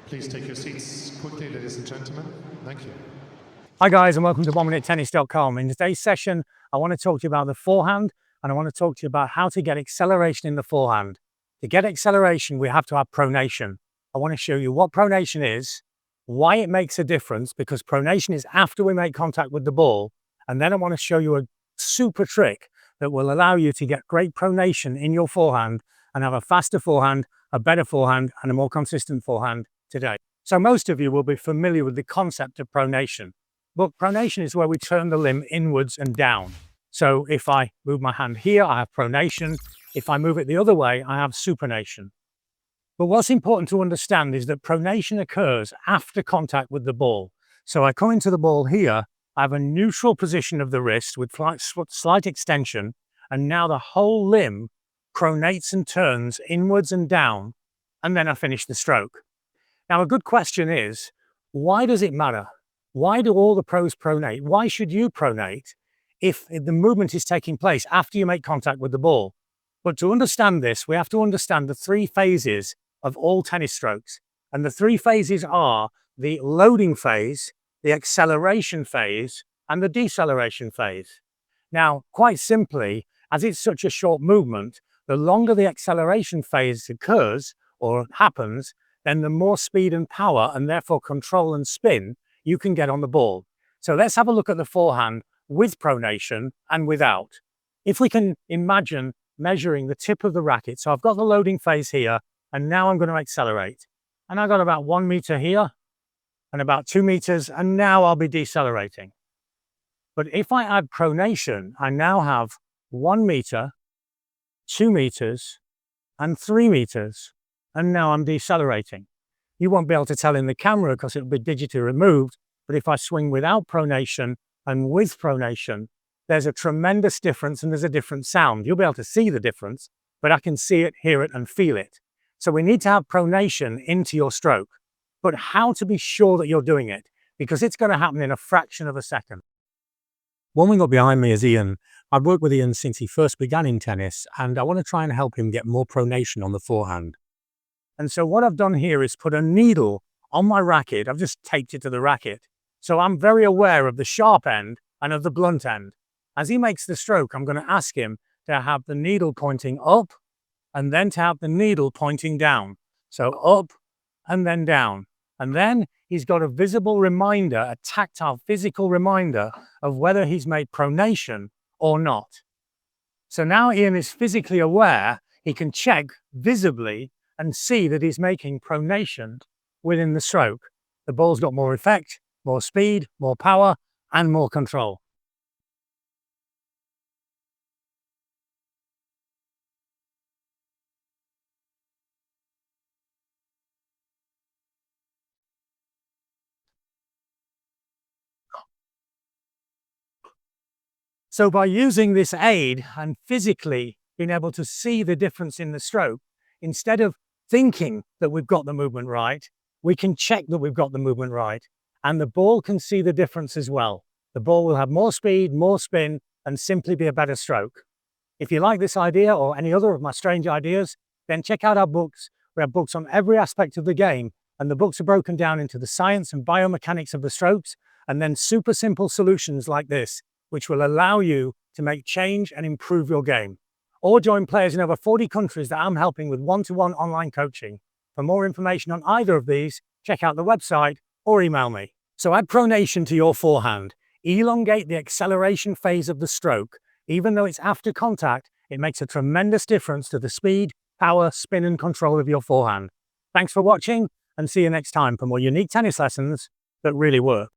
Please take your seats quickly, ladies and gentlemen. Thank you. Hi guys, and welcome to OneMinuteTennis.com. In today's session, I want to talk to you about the forehand, and I want to talk to you about how to get acceleration in the forehand. To get acceleration, we have to have pronation. I want to show you what pronation is, why it makes a difference, because pronation is after we make contact with the ball, and then I want to show you a super trick that will allow you to get great pronation in your forehand and have a faster forehand, a better forehand, and a more consistent forehand today. So most of you will be familiar with the concept of pronation. But pronation is where we turn the limb inwards and down. So if I move my hand here, I have pronation. If I move it the other way, I have supination. But what's important to understand is that pronation occurs after contact with the ball. So I come into the ball here, I have a neutral position of the wrist with slight extension, and now the whole limb pronates and turns inwards and down, and then I finish the stroke. Now, a good question is, why does it matter? Why do all the pros pronate? Why should you pronate if the movement is taking place after you make contact with the ball? But to understand this, we have to understand the three phases of all tennis strokes. And the three phases are the loading phase, the acceleration phase, and the deceleration phase. Now, quite simply, as it's such a short movement, the longer the acceleration phase occurs or happens, then the more speed and power, and therefore control and spin, you can get on the ball. So let's have a look at the forehand with pronation and without. If we can imagine measuring the tip of the racket, so I've got the loading phase here, and now I'm going to accelerate. And I've got about 1 meter here, and about 2 meters, and now I'll be decelerating. But if I add pronation, I now have 1 meter, 2 meters, and 3 meters. And now I'm decelerating. You won't be able to tell in the camera because it'll be digitally removed, but if I swing without pronation and with pronation, there's a tremendous difference and there's a different sound. You'll be able to see the difference, but I can see it, hear it, and feel it. So we need to have pronation into your stroke. But how to be sure that you're doing it? Because it's going to happen in a fraction of a second. One wing up behind me is Ian. I've worked with Ian since he first began in tennis, and I want to try and help him get more pronation on the forehand. And so what I've done here is put a needle on my racket. I've just taped it to the racket. So I'm very aware of the sharp end and of the blunt end. As he makes the stroke, I'm going to ask him to have the needle pointing up and then to have the needle pointing down. So up and then down. And then he's got a visible reminder, a tactile physical reminder of whether he's made pronation or not. So now Ian is physically aware. He can check visibly and see that he's making pronation within the stroke. The ball's got more effect, more speed, more power, and more control. So by using this aid and physically being able to see the difference in the stroke, instead of thinking that we've got the movement right, we can check that we've got the movement right, and the ball can see the difference as well. The ball will have more speed, more spin, and simply be a better stroke. If you like this idea or any other of my strange ideas, then check out our books. We have books on every aspect of the game, and the books are broken down into the science and biomechanics of the strokes, and then super simple solutions like this, which will allow you to make change and improve your game. Or join players in over 40 countries that I'm helping with one-to-one online coaching. For more information on either of these, check out the website or email me. So add pronation to your forehand. Elongate the acceleration phase of the stroke. Even though it's after contact, it makes a tremendous difference to the speed, power, spin, and control of your forehand. Thanks for watching, and see you next time for more unique tennis lessons that really work.